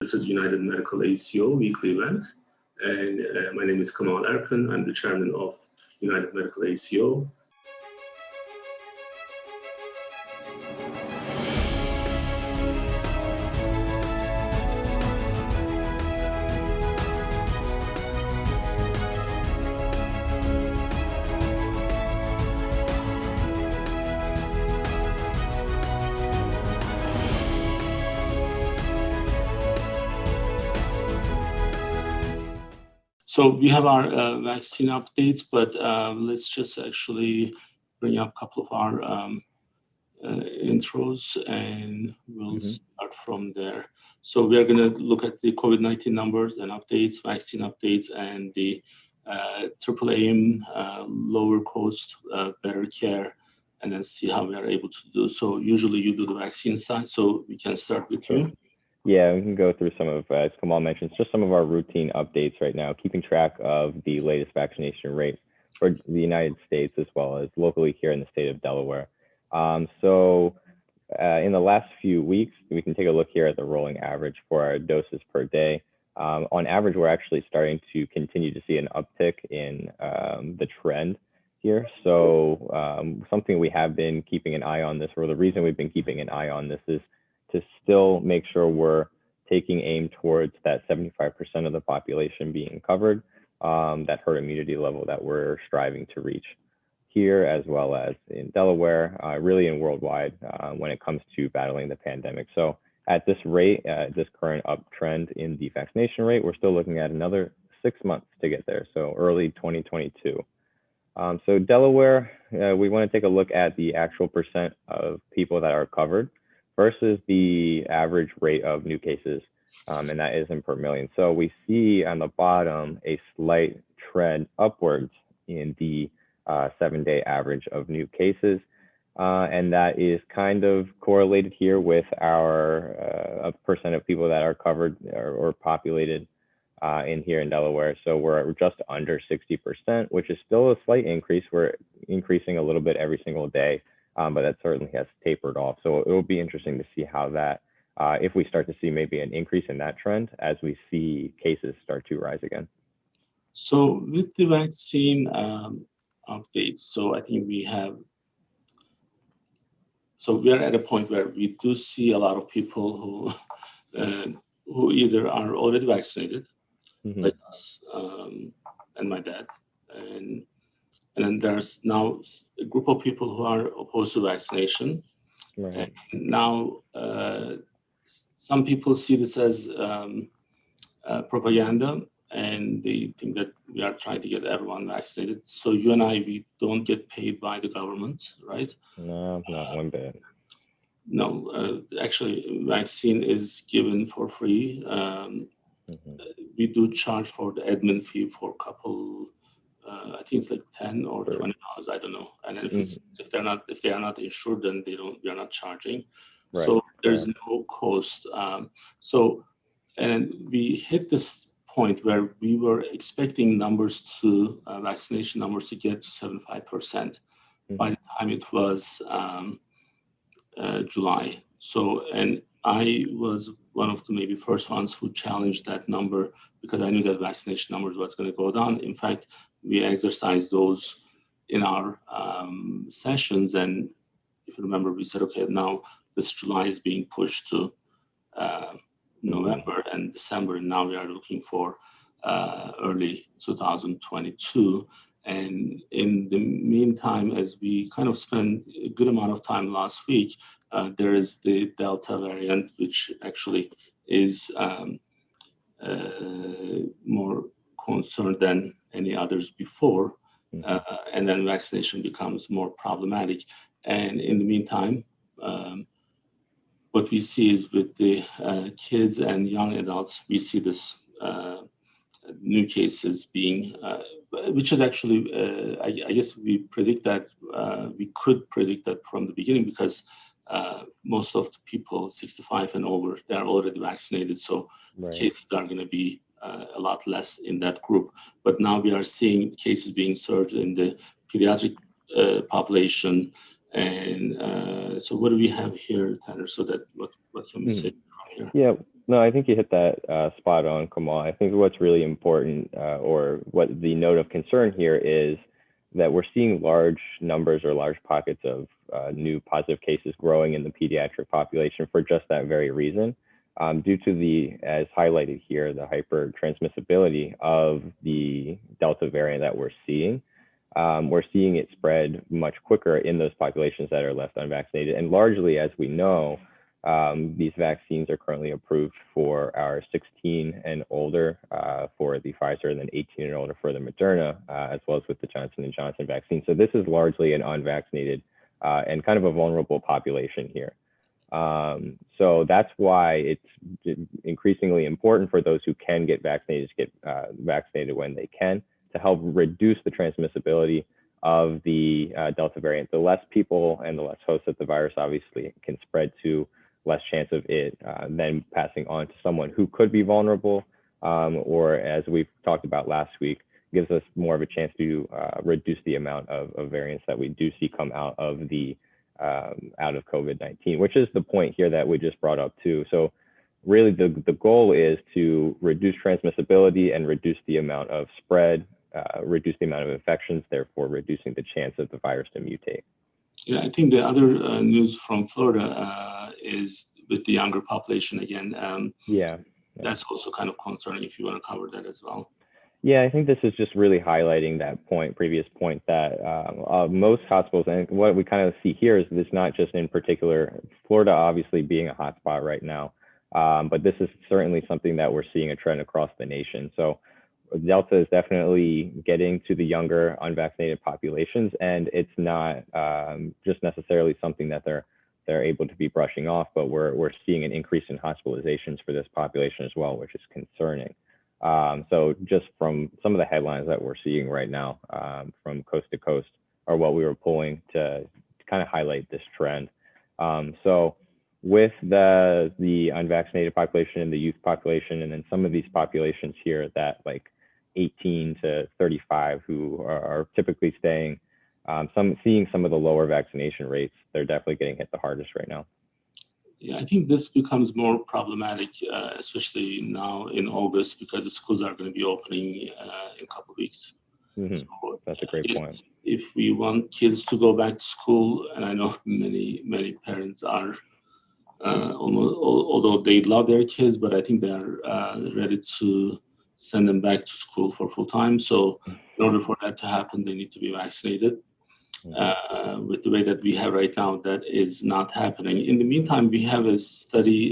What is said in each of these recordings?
This is United Medical ACO weekly event, and my name is Kemal Erkan. I'm the chairman of United Medical ACO. So we have our vaccine updates, but let's just actually bring up a couple of our intros and we'll start from there. So we are going to look at the COVID-19 numbers and updates, vaccine updates, and the triple aim, lower cost, better care, and then see how we are able to do. So usually you do the vaccine side, so we can start with you. Yeah, we can go through some of, as Kemal mentioned, just some of our routine updates right now, keeping track of the latest vaccination rate for the United States as well as locally here in the state of Delaware. In the last few weeks, we can take a look here at the rolling average for our doses per day. On average, we're actually starting to continue to see an uptick in the trend here. So something we have been keeping an eye on this, or the reason we've been keeping an eye on this is to still make sure we're taking aim towards that 75% of the population being covered, that herd immunity level that we're striving to reach here, as well as in Delaware, really in worldwide when it comes to battling the pandemic. So at this rate, this current uptrend in the vaccination rate, we're still looking at another 6 months to get there, so early 2022. So Delaware, we want to take a look at the actual percent of people that are covered versus the average rate of new cases, and that isn't per million. So we see on the bottom a slight trend upwards in the 7-day average of new cases, and that is kind of correlated here with our percent of people that are covered or populated in here in Delaware. So we're just under 60%, which is still a slight increase. We're increasing a little bit every single day. But that certainly has tapered off. So it will be interesting to see how that, if we start to see maybe an increase in that trend as we see cases start to rise again. So with the vaccine updates, so I think we are at a point where we do see a lot of people who either are already vaccinated, like us and my dad, and then there's now a group of people who are opposed to vaccination. Right. And now some people see this as propaganda, and they think that we are trying to get everyone vaccinated. So you and I, we don't get paid by the government, right? No, not one bit. No, actually, vaccine is given for free. We do charge for the admin fee for a couple. I think it's like $10 or $20. I don't know. And if they are not insured, then we are not charging. Right. So there's no cost. And we hit this point where we were expecting vaccination numbers to get to 75% by the time it was July. So, and I was one of the maybe first ones who challenged that number because I knew that vaccination numbers was going to go down. In fact, we exercised those in our sessions. And if you remember, we said, okay, now this July is being pushed to November and December. And now we are looking for early 2022. And in the meantime, as we kind of spent a good amount of time last week, there is the Delta variant, which actually is more concerned than any others before. And then vaccination becomes more problematic. And in the meantime, what we see is with the kids and young adults, we see this new cases being, which is actually, I guess we predict that, we could predict that from the beginning because most of the people 65 and over, they're already vaccinated. So cases are going to be a lot less in that group. But now we are seeing cases being surged in the pediatric population. And so what do we have here, Tanner, so that what can we say from here? Yeah, No, I think you hit that spot on, Kemal. I think what's really important, or what the note of concern here is that we're seeing large numbers or large pockets of new positive cases growing in the pediatric population for just that very reason. Due to the, as highlighted here, the hyper transmissibility of the Delta variant that we're seeing it spread much quicker in those populations that are left unvaccinated. And largely, as we know, these vaccines are currently approved for our 16 and older for the Pfizer, and then 18 and older for the Moderna, as well as with the Johnson & Johnson vaccine. So this is largely an unvaccinated and kind of a vulnerable population here. So that's why it's increasingly important for those who can get vaccinated to get vaccinated when they can, to help reduce the transmissibility of the Delta variant. The less people and the less hosts that the virus obviously can spread to, less chance of it then passing on to someone who could be vulnerable, or as we've talked about last week, gives us more of a chance to reduce the amount of variants that we do see come out of COVID-19, which is the point here that we just brought up too. So really the goal is to reduce transmissibility and reduce the amount of spread, reduce the amount of infections, therefore reducing the chance of the virus to mutate. Yeah, I think the other news from Florida is with the younger population again. Yeah. That's also kind of concerning, if you want to cover that as well. Yeah, I think this is just really highlighting that previous point that most hospitals, and what we kind of see here is this not just in particular, Florida obviously being a hotspot right now, but this is certainly something that we're seeing a trend across the nation. So Delta is definitely getting to the younger unvaccinated populations, and it's not just necessarily something that they're able to be brushing off, but we're seeing an increase in hospitalizations for this population as well, which is concerning. So just from some of the headlines that we're seeing right now from coast to coast are what we were pulling to kind of highlight this trend. So with the unvaccinated population and the youth population, and then some of these populations here that like 18 to 35 who are typically seeing some of the lower vaccination rates, they're definitely getting hit the hardest right now. Yeah, I think this becomes more problematic, especially now in August, because the schools are going to be opening in a couple of weeks. Mm-hmm. So that's a great point. If we want kids to go back to school, and I know many parents are, although they love their kids, but I think they are ready to send them back to school for full time. So in order for that to happen, they need to be vaccinated. With the way that we have right now, that is not happening. In the meantime, we have a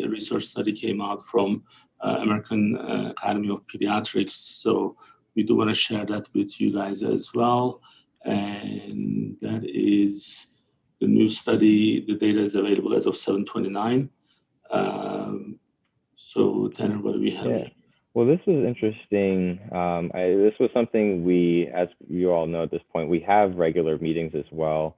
research study came out from American Academy of Pediatrics. So we do want to share that with you guys as well. And that is the new study. The data is available as of 7/29. So Tanner, what do we have? Yeah. Well, this was interesting. This was something we, as you all know at this point, we have regular meetings as well.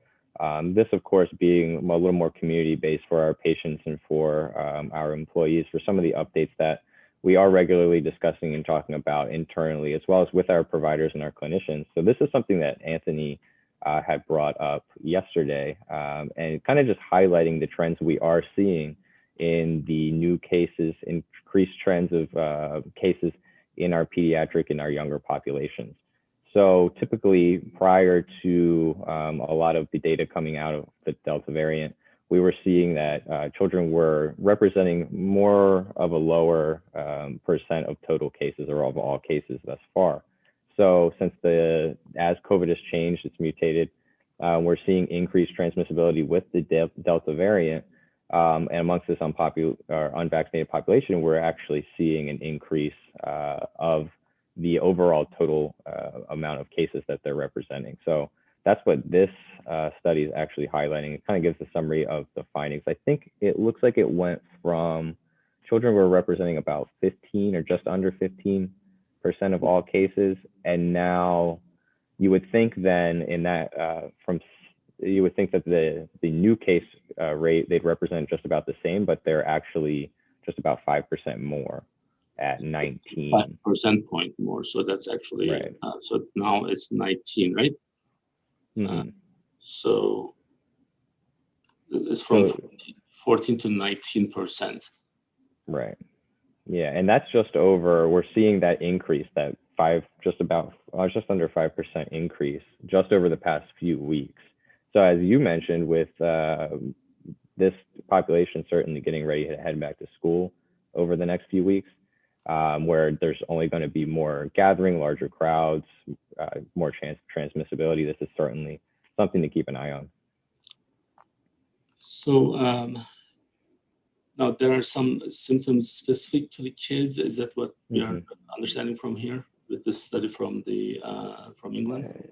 This, of course, being a little more community-based for our patients and for our employees, for some of the updates that we are regularly discussing and talking about internally, as well as with our providers and our clinicians. So this is something that Anthony had brought up yesterday, and kind of just highlighting the trends we are seeing in the new cases, increased trends of cases in our pediatric and our younger populations. So typically prior to a lot of the data coming out of the Delta variant, we were seeing that children were representing more of a lower percent of total cases, or of all cases thus far. So since as COVID has changed, it's mutated, we're seeing increased transmissibility with the Delta variant. And amongst this unvaccinated population, we're actually seeing an increase of the overall total amount of cases that they're representing. So that's what this study is actually highlighting. It kind of gives a summary of the findings. I think it looks like it went from children were representing about 15 or just under 15% of all cases. And now you would think then in that you would think that the new case rate, they'd represent just about the same, but they're actually just about 5% more at 19. 5% point more. So that's actually, right. So now it's 19, right? Mm-hmm. So it's from 14 to 19%. Right. Yeah, and that's just over, we're seeing that increase, that just under 5% increase just over the past few weeks. So as you mentioned, with this population certainly getting ready to head back to school over the next few weeks, where there's only going to be more gathering, larger crowds, more transmissibility, this is certainly something to keep an eye on. So now there are some symptoms specific to the kids. Is that what we are understanding from here with this study from England?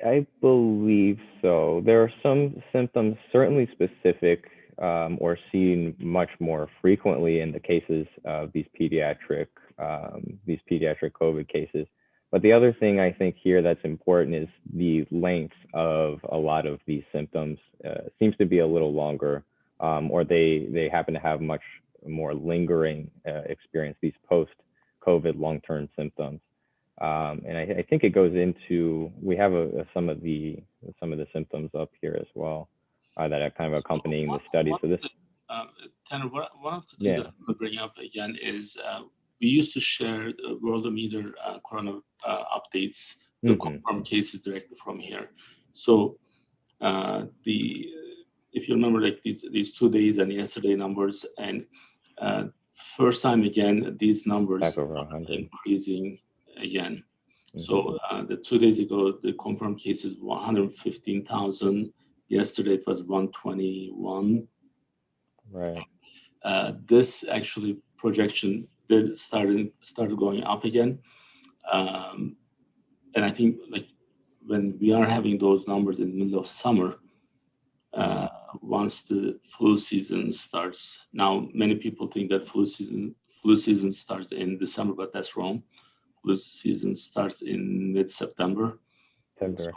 I believe so. There are some symptoms certainly specific or seen much more frequently in the cases of these pediatric COVID cases. But the other thing I think here that's important is the length of a lot of these symptoms seems to be a little longer, or they happen to have much more lingering experience, these post-COVID long-term symptoms. And I think it goes into, we have some of the symptoms up here as well that are kind of accompanying the study. So this, Tanner, one of the things that I'm going to bring up again is we used to share the Worldometer corona updates, the confirmed cases directly from here. So if you remember, like these 2 days and yesterday numbers, and first time again, these numbers are increasing again. So the 2 days ago, the confirmed cases 115,000. Yesterday it was 121. Right. This actually projection did started going up again, and I think like when we are having those numbers in the middle of summer, once the flu season starts. Now many people think that flu season starts in December, but that's wrong. Flu season starts in mid-September. That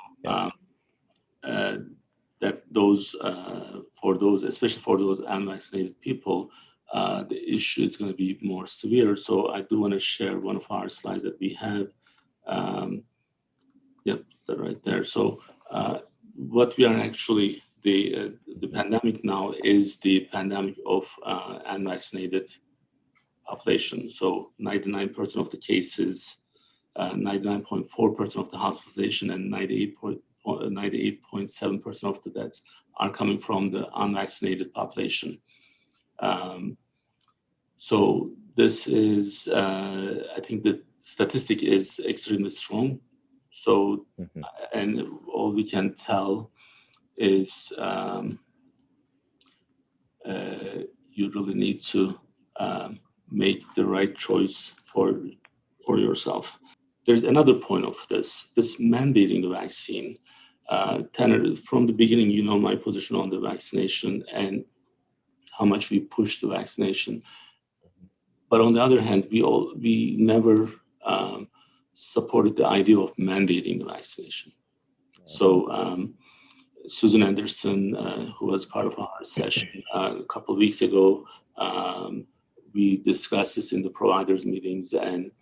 especially for those unvaccinated people, the issue is going to be more severe. So I do want to share one of our slides that we have. That right there. So what we are actually, the pandemic now is the pandemic of unvaccinated population. So 99% of the cases, 99.4% of the hospitalization, and 98.7% of the deaths are coming from the unvaccinated population. So this is, I think the statistic is extremely strong. So, and all we can tell is you really need to make the right choice for yourself. There's another point of this mandating the vaccine. Tanner, from the beginning, you know my position on the vaccination and how much we push the vaccination. But on the other hand, we never supported the idea of mandating the vaccination. So Susan Anderson, who was part of our session a couple of weeks ago, we discussed this in the providers meetings, and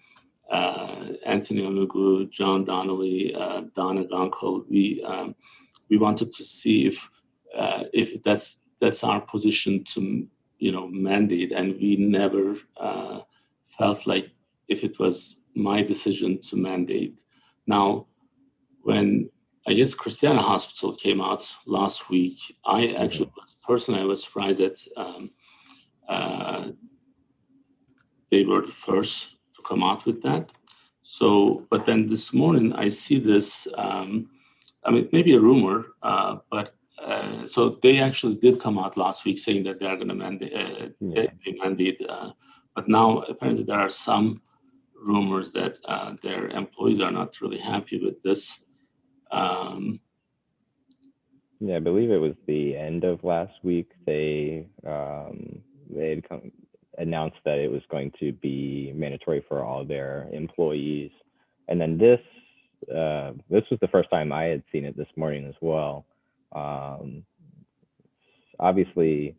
Anthony Onuglu, John Donnelly, Donna Gunkel, we wanted to see if that's our position to mandate, and we never felt like if it was my decision to mandate. Now, when I guess Christiana Hospital came out last week, I actually was surprised that they were the first to come out with that. So, but then this morning I see this, maybe a rumor, but so they actually did come out last week saying that they're going to mandate, but now apparently there are some rumors that their employees are not really happy with this. I believe it was the end of last week. They had announced that it was going to be mandatory for all their employees, and then this was the first time I had seen it this morning as well. Obviously,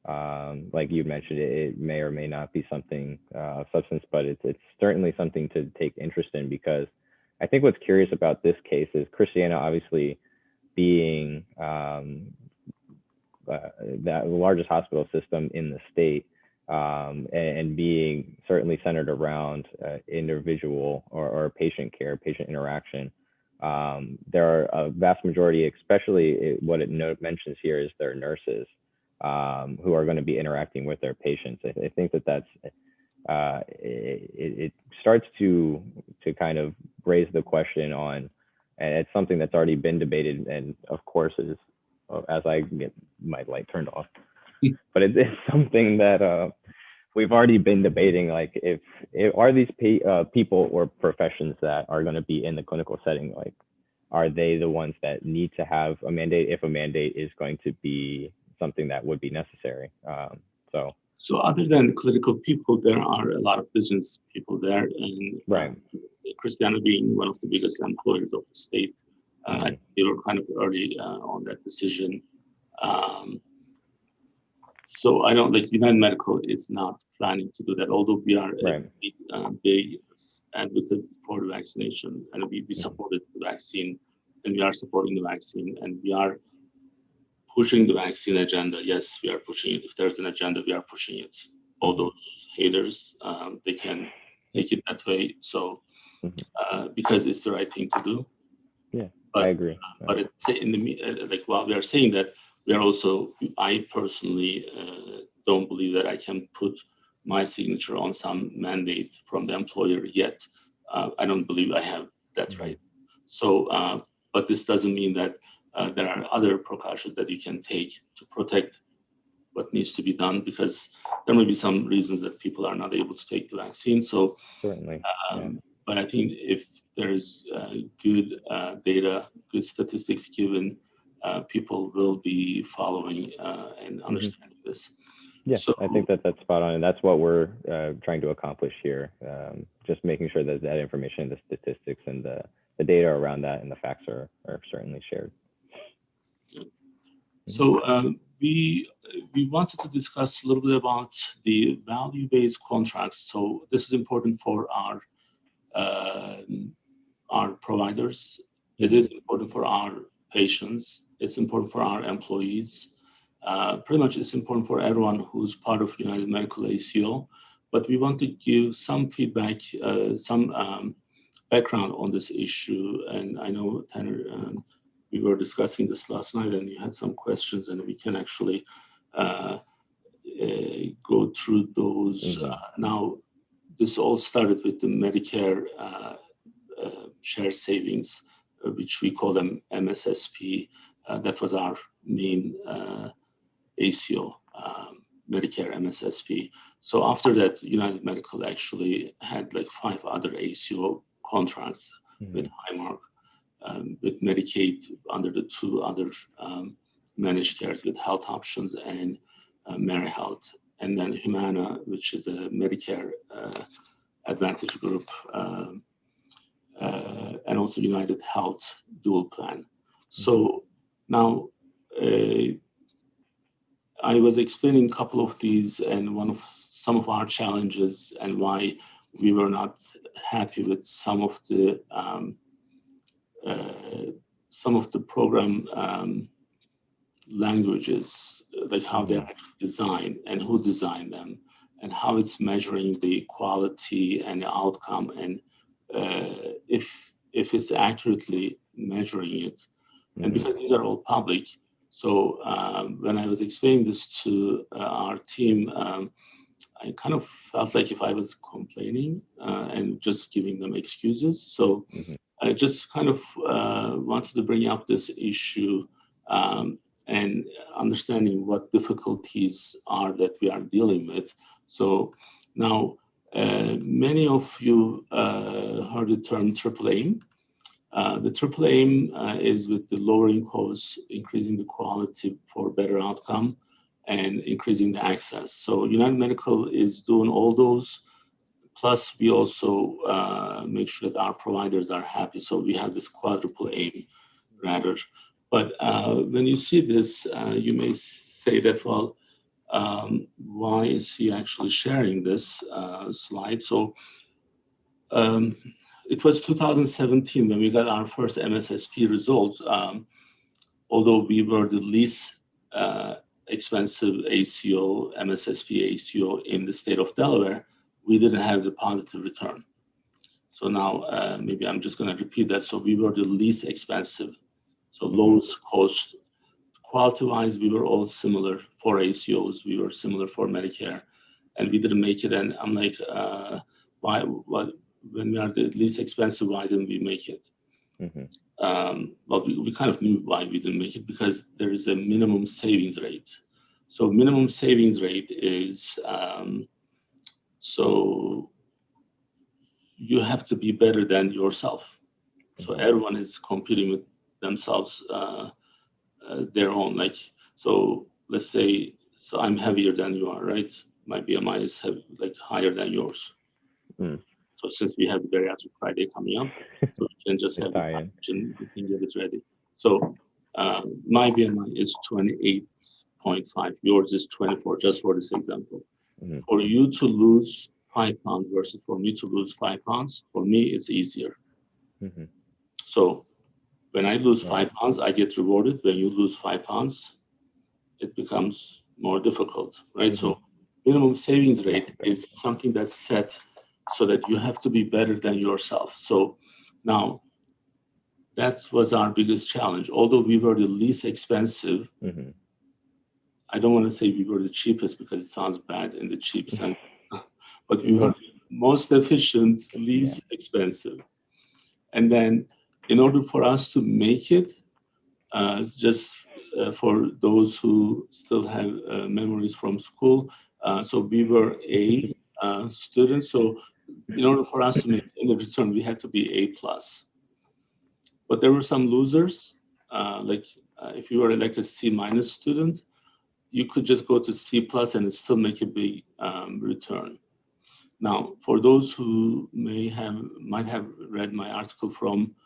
like you mentioned, it may or may not be something of substance, but it's certainly something to take interest in, because I think what's curious about this case is Christiana obviously being the largest hospital system in the state, and being certainly centered around individual or patient care, patient interaction. There are a vast majority, especially what it mentions here is their nurses who are going to be interacting with their patients. I think that's it starts to kind of raise the question on, and it's something that's already been debated, and of course is, as I get my light turned off, but it's something that we've already been debating, like if are these people or professions that are going to be in the clinical setting, like are they the ones that need to have a mandate if a mandate is going to be something that would be necessary? So other than clinical people, there are a lot of business people there, and right. Christiana being one of the biggest employers of the state, they were kind of early on that decision. So I don't like United Medical is not planning to do that, although we are a big advocate for the vaccination, and we supported the vaccine, and we are supporting the vaccine, and we are pushing the vaccine agenda. Yes, we are pushing it. If there's an agenda, we are pushing it. All those haters, they can take it that way. So because it's the right thing to do. Yeah, but, I agree. But it's in the like while we are saying that, we are also, I personally don't believe that I can put my signature on some mandate from the employer yet. I don't believe I have that right. So, but this doesn't mean that there are other precautions that you can take to protect what needs to be done, because there may be some reasons that people are not able to take the vaccine. So, certainly. But I think if there's good data, good statistics given, people will be following and understanding this. Yes, so, I think that's spot on, and that's what we're trying to accomplish here. Just making sure that that information, the statistics, and the data around that, and the facts are certainly shared. So we wanted to discuss a little bit about the value-based contracts. So this is important for our providers. It is important for our patients. It's important for our employees. Pretty much it's important for everyone who's part of United Medical ACO. But we want to give some feedback, some background on this issue. And I know, Tanner, we were discussing this last night, and you had some questions, and we can actually go through those. Now, this all started with the Medicare shared savings, which we call them Mssp. That was our main ACO, Medicare Mssp. So after that, United Medical actually had like 5 other ACO contracts with Highmark, with Medicaid under the 2 other managed care with Health Options and AmeriHealth, and then Humana, which is a Medicare Advantage group, and also United Health dual plan. So now I was explaining a couple of these, and some of our challenges and why we were not happy with some of the program languages, like how they're actually designed and who designed them, and how it's measuring the quality and the outcome, and if it's accurately measuring it. And because these are all public, so when I was explaining this to our team, I kind of felt like if I was complaining and just giving them excuses. So I just kind of wanted to bring up this issue and understanding what difficulties are that we are dealing with. So now, many of you heard the term triple aim. The triple aim is with the lowering costs, increasing the quality for better outcome, and increasing the access. So United Medical is doing all those. Plus, we also make sure that our providers are happy. So we have this quadruple aim, rather. But when you see this, you may say that, well, why is he actually sharing this slide? So it was 2017 when we got our first MSSP results. Although we were the least expensive ACO, Mssp ACO in the state of Delaware, we didn't have the positive return. So now maybe I'm just going to repeat that. So we were the least expensive, so lowest cost. Quality-wise, we were all similar for ACOs. We were similar for Medicare, and we didn't make it. And I'm like, why? What? When we are the least expensive, why didn't we make it? Well, we kind of knew why we didn't make it, because there is a minimum savings rate. So minimum savings rate is so you have to be better than yourself. So everyone is competing with themselves, their own. Like, so let's say, so I'm heavier than you are, right? My BMI is higher than yours. So since we have the Bariatric Friday coming up, so we can just have and we can get it ready. So my BMI is 28.5. Yours is 24, just for this example. For you to lose 5 pounds versus for me to lose 5 pounds, for me, it's easier. So when I lose 5 pounds, I get rewarded. When you lose 5 pounds, it becomes more difficult, right? So minimum savings rate is something that's set so that you have to be better than yourself. So now that was our biggest challenge. Although we were the least expensive, I don't want to say we were the cheapest because it sounds bad in the cheap sense, but we were most efficient, least expensive. And then in order for us to make it, just for those who still have memories from school, so we were A students. So in order for us to make in the return, we had to be A+. But there were some losers, if you were like a C- student, you could just go to C+ and still make a big return. Now, for those who might have read my article from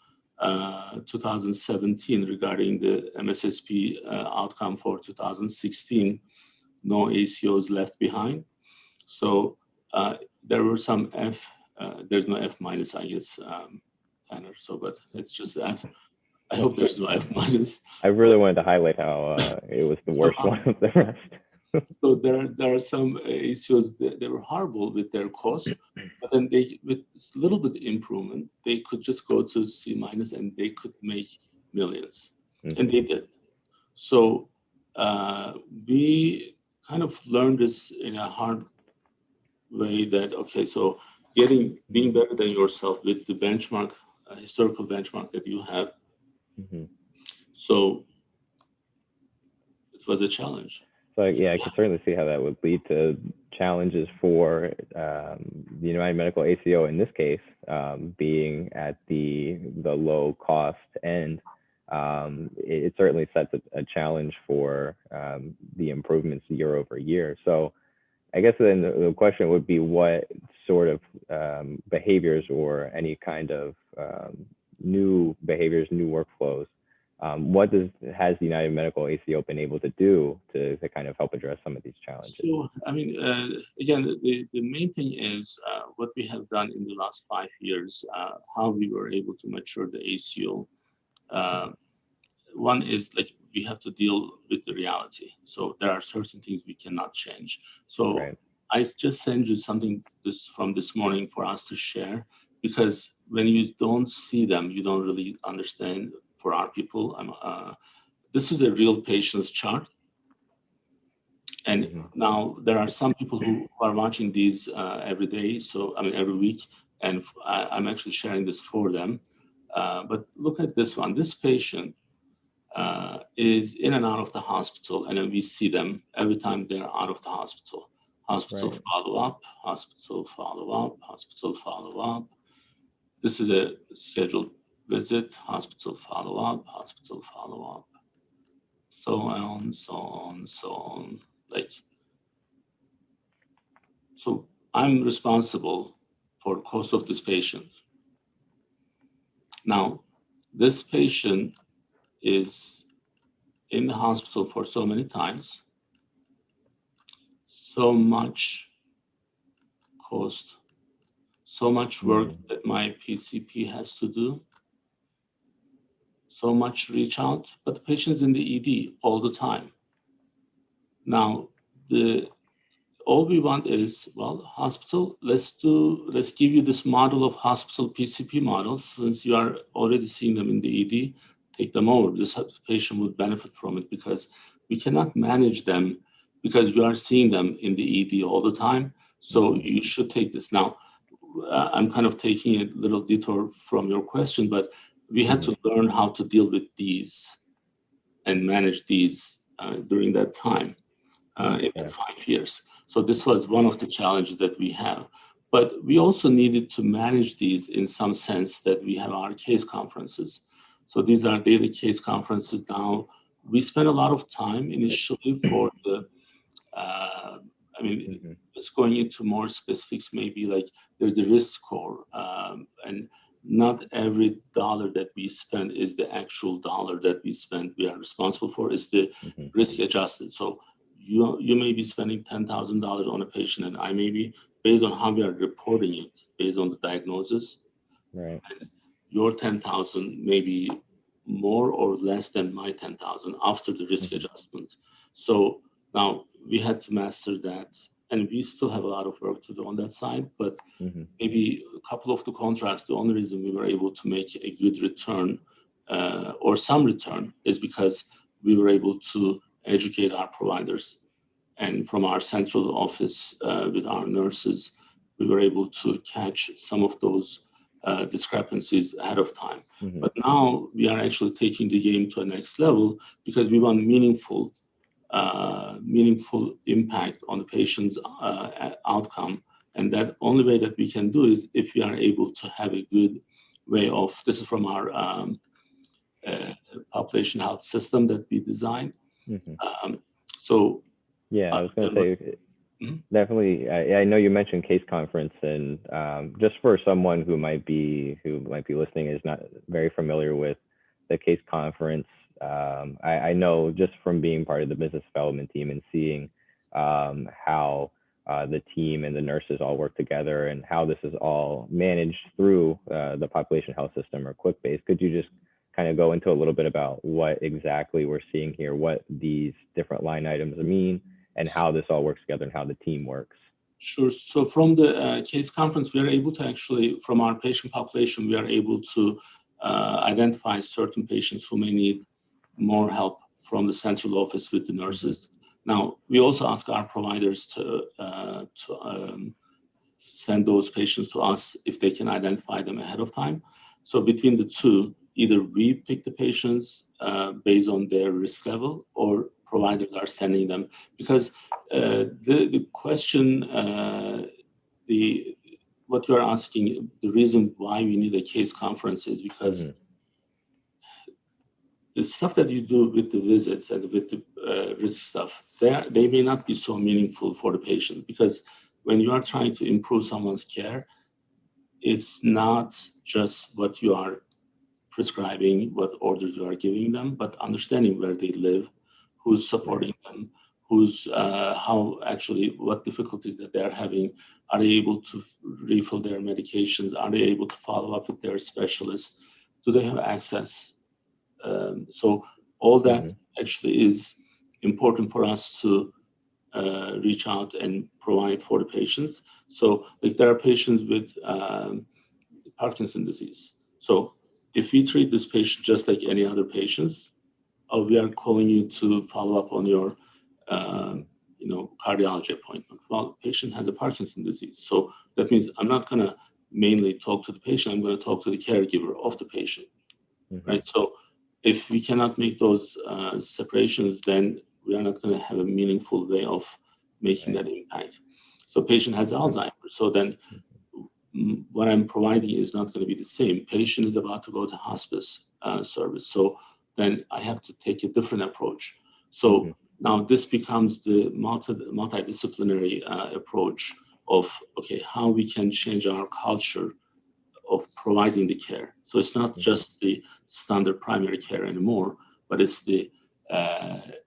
2017 regarding the MSSP outcome for 2016, no ACOs left behind. So there were some F, there's no F-, I guess, Tanner, so, but it's just F. I hope there's no F-. I really wanted to highlight how it was the worst one of the rest. So there are some ACOs that were horrible with their costs, but then with this little bit of improvement, they could just go to C- and they could make millions, and they did. So we kind of learned this in a hard way that, okay, so being better than yourself with the benchmark, historical benchmark that you have. So it was a challenge. So yeah, I can certainly see how that would lead to challenges for the United Medical ACO in this case, being at the low cost end. It certainly sets a challenge for the improvements year over year. So I guess then the question would be, what sort of behaviors or any kind of new behaviors, new workflows, what has the United Medical ACO been able to do to kind of help address some of these challenges? So, I mean, again, the main thing is what we have done in the last 5 years, how we were able to mature the ACO. One is like we have to deal with the reality. So there are certain things we cannot change. So I just sent you something from this morning for us to share, because when you don't see them, you don't really understand. For our people, this is a real patient's chart. And now there are some people who are watching these every day, so I mean every week, and I'm actually sharing this for them. But look at this one. This patient is in and out of the hospital, and then we see them every time they're out of the hospital. Hospital follow-up, hospital follow-up, hospital follow-up. This is a scheduled visit, hospital follow-up, hospital follow-up, so on, so on, so on. So I'm responsible for the cost of this patient. Now, this patient is in the hospital for so many times, so much cost, so much work that my PCP has to do, so much reach out, but the patient's in the ED all the time. Now, all we want is, well, hospital, let's give you this model of hospital PCP models. Since you are already seeing them in the ED, take them over. This patient would benefit from it because we cannot manage them because you are seeing them in the ED all the time. So you should take this. Now, I'm kind of taking a little detour from your question, but we had to learn how to deal with these and manage these during that time, in that 5 years. So this was one of the challenges that we have. But we also needed to manage these in some sense that we have our case conferences. So these are daily case conferences now. We spent a lot of time initially for the, just going into more specifics, maybe like there's the risk score, and not every dollar that we spend is the actual dollar that we spend. We are responsible for is the risk adjusted. So you may be spending $10,000 on a patient, and I may be, based on how we are reporting it, based on the diagnosis. Right. And your 10,000 may be more or less than my 10,000 after the risk adjustment. So now we had to master that, and we still have a lot of work to do on that side, but maybe a couple of the contracts, the only reason we were able to make a good return or some return is because we were able to educate our providers. And from our central office with our nurses, we were able to catch some of those discrepancies ahead of time. But now we are actually taking the game to a next level because we want meaningful impact on the patient's outcome. And that only way that we can do is if we are able to have a good way of, this is from our population health system that we designed. I was going to say, definitely. I know you mentioned case conference, and just for someone who might be listening is not very familiar with the case conference. I know just from being part of the business development team and seeing how the team and the nurses all work together and how this is all managed through the population health system or QuickBase. Could you just kind of go into a little bit about what exactly we're seeing here, what these different line items mean, and how this all works together and how the team works? Sure. So from the case conference, we are able to actually, from our patient population, we are able to identify certain patients who may need more help from the central office with the nurses. Now, we also ask our providers to send those patients to us if they can identify them ahead of time. So between the two, either we pick the patients based on their risk level, or providers are sending them. Because the question, what you're asking, the reason why we need a case conference is because the stuff that you do with the visits and with the risk stuff, they may not be so meaningful for the patient, because when you are trying to improve someone's care, it's not just what you are prescribing, what orders you are giving them, but understanding where they live, who's supporting them, what difficulties that they're having. Are they able to refill their medications? Are they able to follow up with their specialists? Do they have access? So all that actually is important for us to reach out and provide for the patients. So like there are patients with Parkinson's disease. So if we treat this patient just like any other patients, we are calling you to follow up on your cardiology appointment. Well, the patient has a Parkinson's disease. So that means I'm not going to mainly talk to the patient. I'm going to talk to the caregiver of the patient, right? So if we cannot make those separations, then we are not going to have a meaningful way of making that impact. So patient has Alzheimer's. So then what I'm providing is not going to be the same. Patient is about to go to hospice service. So then I have to take a different approach. So now this becomes the multidisciplinary approach of, okay, how we can change our culture of providing the care. So it's not just the standard primary care anymore, but it's the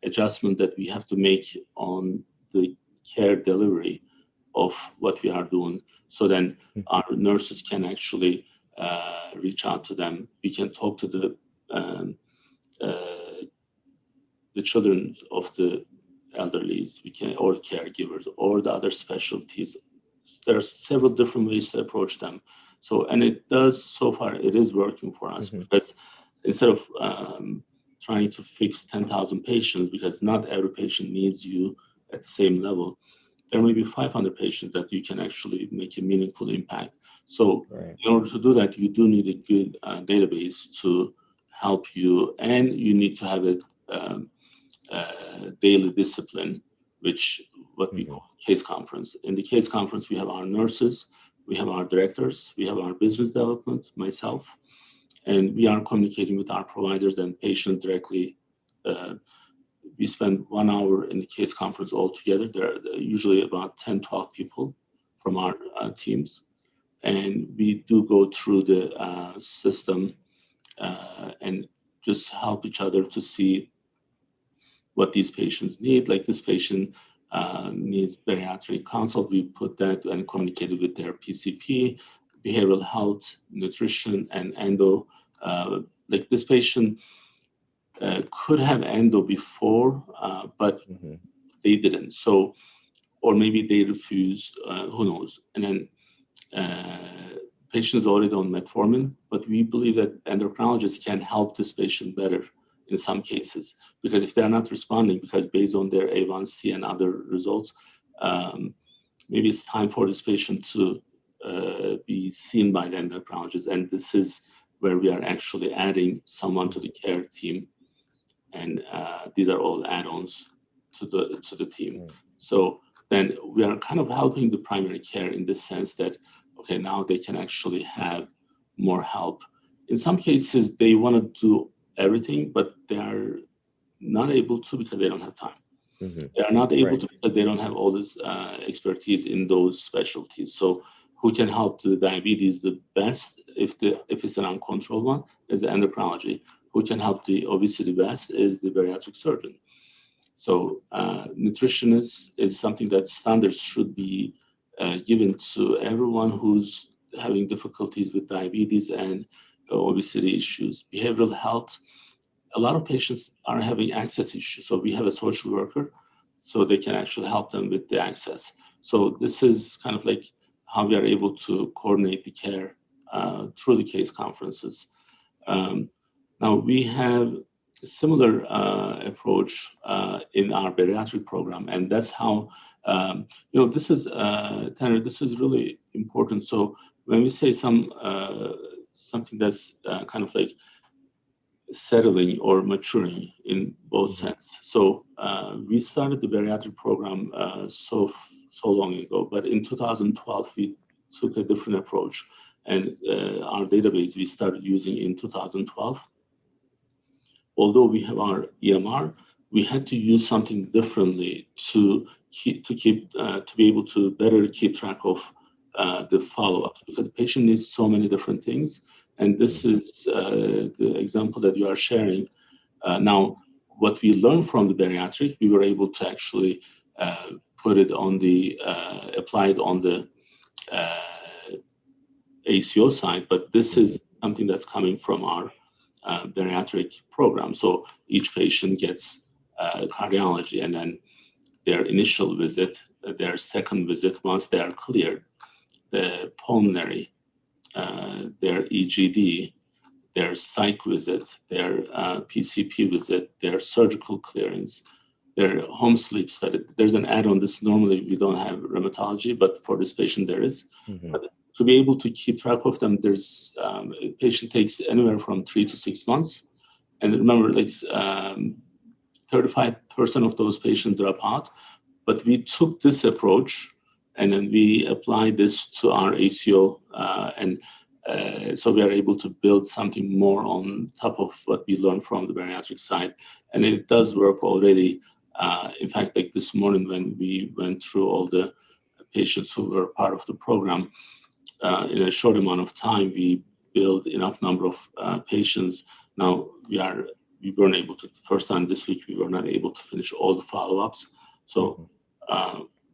adjustment that we have to make on the care delivery of what we are doing. So then our nurses can actually reach out to them. We can talk to the children of the elderlies, or caregivers, or the other specialties. There are several different ways to approach them. So, and it does, so far, it is working for us, because instead of trying to fix 10,000 patients, because not every patient needs you at the same level, there may be 500 patients that you can actually make a meaningful impact. So in order to do that, you do need a good database to help you, and you need to have a daily discipline, which what we call case conference. In the case conference, we have our nurses, we have our directors, we have our business development, myself, and we are communicating with our providers and patients directly. We spend 1 hour in the case conference all together. There are usually about 10, 12 people from our teams. And we do go through the system and just help each other to see what these patients need. Like this patient needs bariatric consult. We put that and communicated with their PCP, behavioral health, nutrition, and endo. Like this patient could have endo before, but they didn't. So, or maybe they refused, who knows. And then patient is already on metformin, but we believe that endocrinologists can help this patient better in some cases, because if they're not responding, because based on their A1C and other results, maybe it's time for this patient to be seen by the endocrinologist. And this is where we are actually adding someone to the care team. And these are all add-ons to the team. So then we are kind of helping the primary care in the sense that, okay, now they can actually have more help. In some cases, they want to do everything, but they are not able to because they don't have time. They are not able to because they don't have all this expertise in those specialties. So who can help the diabetes the best, if it's an uncontrolled one, is the endocrinology. Who can help the obesity best is the bariatric surgeon. So nutrition is something that standards should be given to everyone who's having difficulties with diabetes and obesity issues. Behavioral health, a lot of patients are having access issues. So we have a social worker, so they can actually help them with the access. So this is kind of like how we are able to coordinate the care through the case conferences. Now we have a similar approach in our bariatric program, and that's how, this is, Tanner, this is really important. So when we say something that's kind of like settling or maturing in both sense. So we started the bariatric program so long ago, but in 2012, we took a different approach. And our database we started using in 2012. Although we have our EMR, we had to use something differently to be able to better keep track of the follow-up, because the patient needs so many different things. And this is the example that you are sharing. Now, what we learned from the bariatric, we were able to actually put it on apply it on the ACO side, but this is something that's coming from our bariatric program. So each patient gets cardiology, and then their initial visit, their second visit, once they are cleared, the pulmonary, their EGD, their psych visit, their PCP visit, their surgical clearance, their home sleep study. There's an add-on. This normally we don't have rheumatology, but for this patient there is. But to be able to keep track of them, there's a patient takes anywhere from 3 to 6 months. And remember, like 35% of those patients drop out. But we took this approach and then we applied this to our ACO. So we are able to build something more on top of what we learned from the bariatric side. And it does work already. In fact, like this morning when we went through all the patients who were part of the program, in a short amount of time, we built enough number of patients. Now we weren't able to, the first time this week, we were not able to finish all the follow-ups. So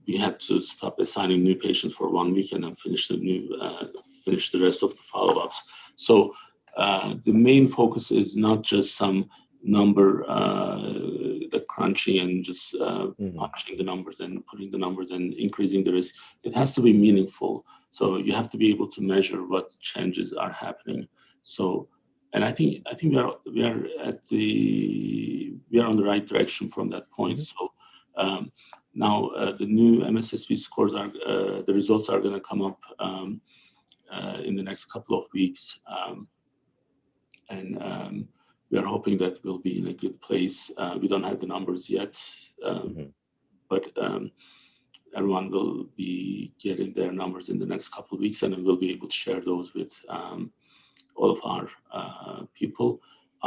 we had to stop assigning new patients for 1 week and then finish the rest of the follow-ups. So the main focus is not just some number, the crunching and just punching the numbers and putting the numbers and increasing the risk. It has to be meaningful. So you have to be able to measure what changes are happening. So, and I think we are on the right direction from that point. So now the new Mssp scores are the results are going to come up in the next couple of weeks, and we are hoping that we'll be in a good place. We don't have the numbers yet, but everyone will be getting their numbers in the next couple of weeks, and we'll be able to share those with all of our people.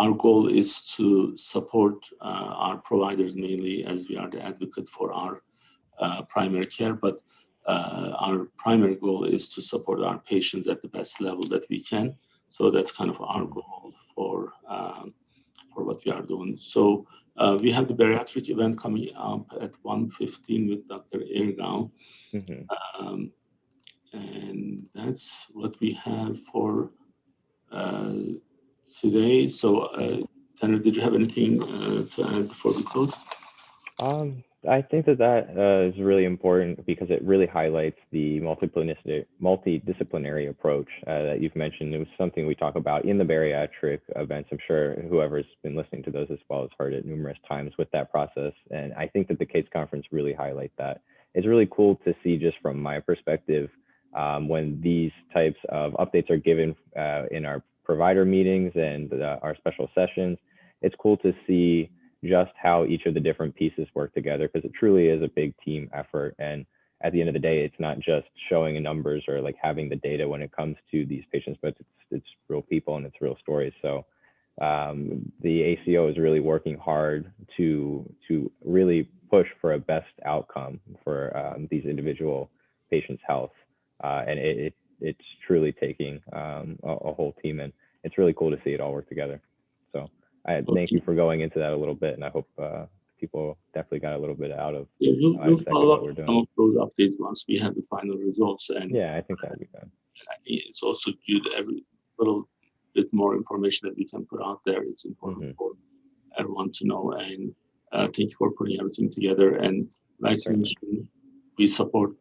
Our goal is to support our providers mainly, as we are the advocate for our primary care, but our primary goal is to support our patients at the best level that we can. So that's kind of our goal for what we are doing. So we have the bariatric event coming up at 1:15 with Dr. Erkan. And that's what we have for today. So Tanner, did you have anything to add before we close? I think that is really important because it really highlights the multidisciplinary approach that you've mentioned. It was something we talk about in the bariatric events. I'm sure whoever's been listening to those as well has heard it numerous times with that process. And I think that the CASE conference really highlight that. It's really cool to see, just from my perspective, when these types of updates are given in our provider meetings and our special sessions. It's cool to see just how each of the different pieces work together, because it truly is a big team effort. And at the end of the day, it's not just showing numbers or like having the data when it comes to these patients, but it's real people and it's real stories. So the ACO is really working hard to really push for a best outcome for these individual patients' health. And it's truly taking a whole team, and it's really cool to see it all work together. So I thank you for going into that a little bit, and I hope people definitely got a little bit out of we'll exactly follow what up we're doing. some of those updates once we have the final results. And yeah, I think that would be good. And I think it's also good, every little bit more information that we can put out there. It's important for everyone to know. And thank you for putting everything together. And vaccination, we support,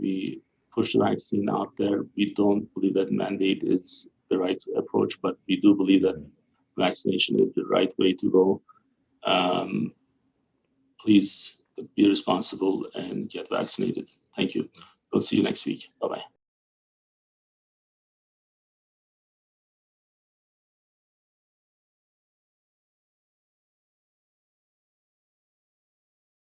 we push the vaccine out there. We don't believe that mandate is the right approach, but we do believe that vaccination is the right way to go. Please be responsible and get vaccinated. Thank you. We'll see you next week. Bye-bye.